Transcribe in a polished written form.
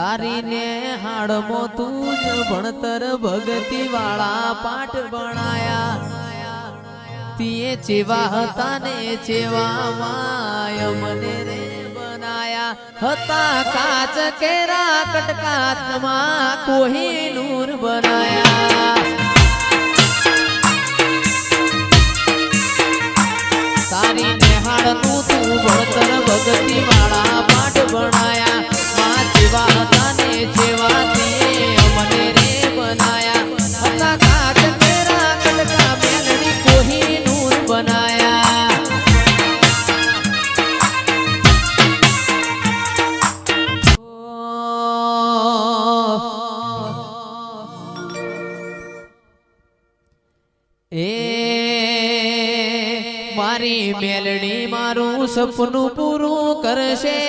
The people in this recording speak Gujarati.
તારી ને હાડમો તું જ ભણતર ભગતી વાળા પાઠ ભણાયા તીએ ચેવા હતા ને ચેવા માય મને રે બનાયા હતા કાચ કેરા કટકાતમાં કોહિનૂર બનાયા તારી ને હાડનું તું ભણતર ભગતી વાળા પાઠ ભણાયા માં જેવા હતા ને જેવા તીએ મને રે બનાયા હતા કાચ કેરા કટકા મેલડી કોહિનૂર બનાયા મારી મેલડી મારું સપનું પૂરું કરશે।